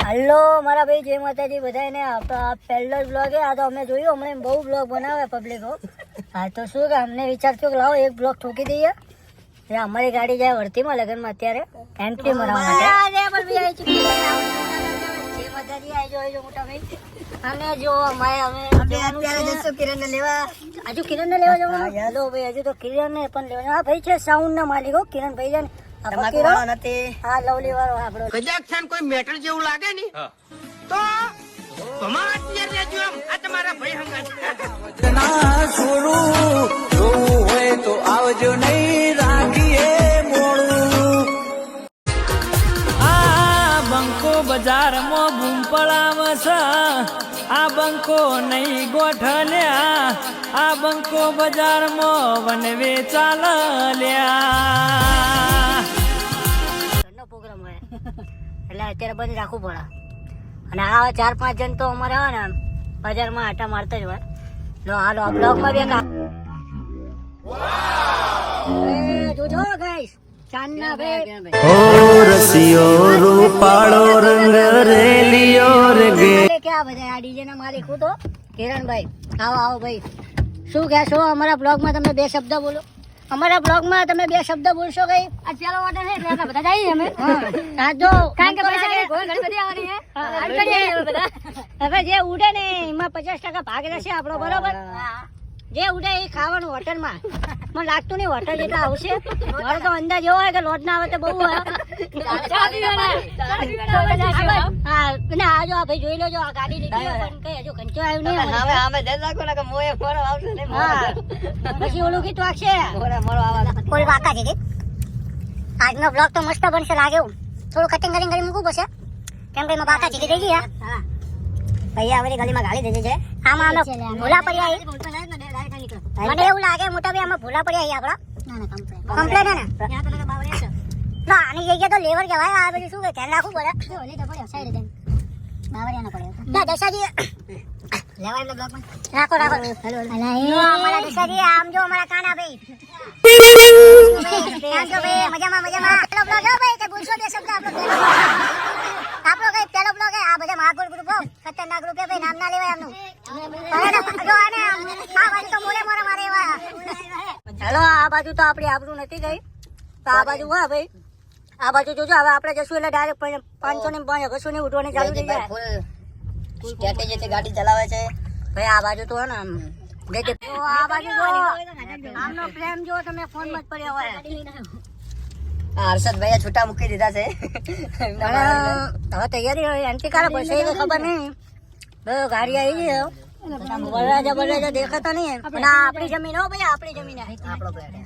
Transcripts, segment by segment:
Hello મારા ભાઈ, જય માતાજી બધાને. આ પહેલો બ્લોગ છે. આ તો અમે જોયું હમણાં બહુ બ્લોગ બનાવે પબ્લિકો. હા તો શું કે અમને વિચાર થયો કે લાવો એક બ્લોગ ઠોકી દઈએ. અમારી ગાડી જાય વર્તીમાં લગ્નમાં અત્યારે એન્ટ્રી મરાવવા માટે. અને જો કિરણ ને લેવા હજુ જવાનું. હેલો ભાઈ, હજુ તો કિરણ ને પણ લેવાનું. હા ભાઈ છે સાઉન્ડ ના માલિકો કિરણ ભાઈ છે ને. હા લવલી વાળો આપણો કદાચ કોઈ મેટર જેવું લાગે ને તો તમારા ભાઈ હંગાત હોય તો આવજો નહીં રાખીએ મોડું. આ બંકો બજારમાં બૂમ પડાવશે, આ બંકો નહીં ગોઠલ્યા, આ બંકો બજારમાં વનવે ચાલ્યા. પ્રોગ્રામ હોય એટલે અત્યારે બંધ રાખવું પડે. અને આ 4-5 જણ તો અમારે આવે ને બજારમાં આટા મારતા જ હોય. હાલો આ બ્લોગમાં બી જોજો ગાઈસ ચાંદના ભાઈ ઓ રસિયો રૂપાળો રંગ રેલિયો રે ગે. ક્યાં બધા આ ડીજે ના માલિક હું તો કિરણભાઈ. આવો ભાઈ, શું કહેશો અમારા બ્લોગમાં? તમે 2 શબ્દ બોલો. અમારા બ્લોગમાં તમે 2 શબ્દ બોલશો કઈ? આ ચાલો ઓર્ડર છે એટલે આપણે બધા જઈએ અમે. હા જો કારણ કે પૈસા ઘણી બધી આવવાની છે. હવે જે ઉડે ને એમાં 50% ભાગ રહેશે આપણો, બરોબર? જે ઉડે એ ખાવાનું હોટલમાં. મને લાગતું નહીં હોટલ જેટલા આવશે. મારો તો અંદાજ એવો હોય કે લોટ ના આવે તો બહુ હોય. હા અને આ જો ભાઈ જોઈ લો, આ ગાડી લીધી પણ કઈ હજુ કંચો આવ્યું નહીં. પછી ઓલું ગીત વાગશે કોઈ વાકા છે. આજનો બ્લોગ તો મસ્ત બનશે લાગે. થોડું કટિંગ કરી મૂકવું પડશે કેમ કે એમાં બાકા ચીકી થઈ ગયા. ભાઈ આવડી ગલીમાં ગાડી દેજે છે. આમાં અમે ભૂલા પડ્યા. મને એવું લાગે મોટા ભાઈ આમાં ભૂલા પડ્યા આપડા. કમ્પ્લેટ હે ને ના આની જગ્યા તો લેવર કહેવાય. આ બધું શું કે ધ્યાન રાખવું પડે. ના દશાજી લેવાય એમને બ્લોગમાં રાખો. અમારા દશાજી આમ જો અમારા કાના ભાઈ મજામાં. પેલો બ્લોગ હે ભાઈ, કે બોલશો 2 શબ્દ આપણો કઈ પેલો બ્લોગ હે. આ બધા માગોળ ગ્રુપ હો, ખતરનાક ગ્રુપ હે ભાઈ, નામ ના લેવાય આમનું. જો આને આ બાજુ તો મોરે મારે એવા. હેલો આ બાજુ તો આપણી આબરૂ નથી ગઈ તો આ બાજુ હા ભાઈ. આ બાજુ જોજો હવે આપણે જશું એટલે ડાયરેક્ટ 500 ને 500 ની ઉઠવાની ચાલુ થઈ જાય. સ્ટ્રેટેજી ગાડી ચલાવે છે ભાઈ. આ બાજુ તો હે ને આ બાજુ જો આમનો પ્રેમ જો તમે ફોન માં જ પડ્યા હોય. હર્ષદભાઈ છૂટા મૂકી દીધા છે. હવે તૈયારી એન્ટ્રી કરે પડશે એ ખબર નહીં. ગાડી આવી ગઈ બળરાજા દેખાતા નહીં. આપણી જમીન હો ભાઈ, આપણી જમીન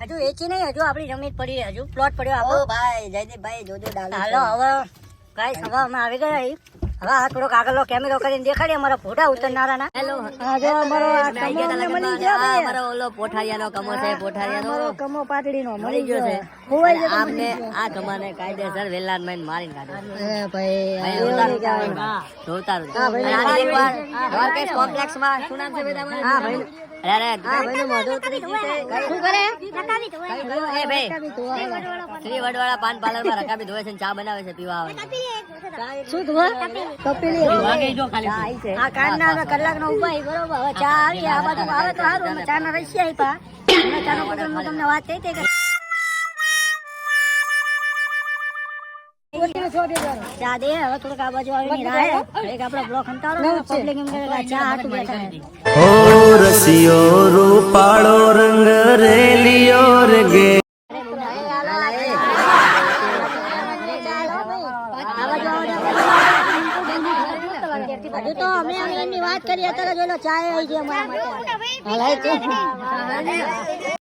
હજુ વેચી નહીં. હજુ આપણી જમીન પડી, હજુ પ્લોટ પડ્યો આપણો. ભાઈ જયદીપભાઈ જોજો હાલો હવે ગાઈસ હવે અમે આવી ગયા. હવે આ થોડોક આગળનો કેમેરો કરીને દેખાડીએ અમારા ફોટા ઉતરનારા ના. હેલો અમારો ઓલો પોઠારિયાનો કમો છે. પોઠારિયાનો કમો પાટડીનો મળી ગયો છે. આમને આ કમાને કાયદેસર વેલાન મારીને મારીને કાઢ્યો ભાઈ. જોતા એકવાર દ્વારકેશ કોમ્પ્લેક્સમાં શું નામ છે બેટા? હા ભાઈ અરે ભાઈ મોઢું ઉતરી ગયું છે. શું કરે? એ ભાઈ શ્રી વડવાળા પાન પાર્લર માં રકાબી ધોવે છે, ચા બનાવે છે, પીવા આવે. શું ધોવે? કપિલી. આ કાનના કલાકનો ઉભા બરોબર. હવે ચા આવી આ બાજુ આવે તો સારું. અમે ચા ના રસી આપ્યા. ચાનો પગલ તમને વાત થઈ હતી કે ચા દે. હવે થોડુંક આ બાજુ આવીને રાહે એક આપણો બ્લોક હંતારો પબ્લિક એમ કરે ચા હાટું બેઠા. ઓ રસિયો રૂપાળો રંગ રેલિયો રે ગે. હજુ તો અમે એમની વાત કરીએ અત્યારે જોઈ લો ચા આવી છે અમારા માટે.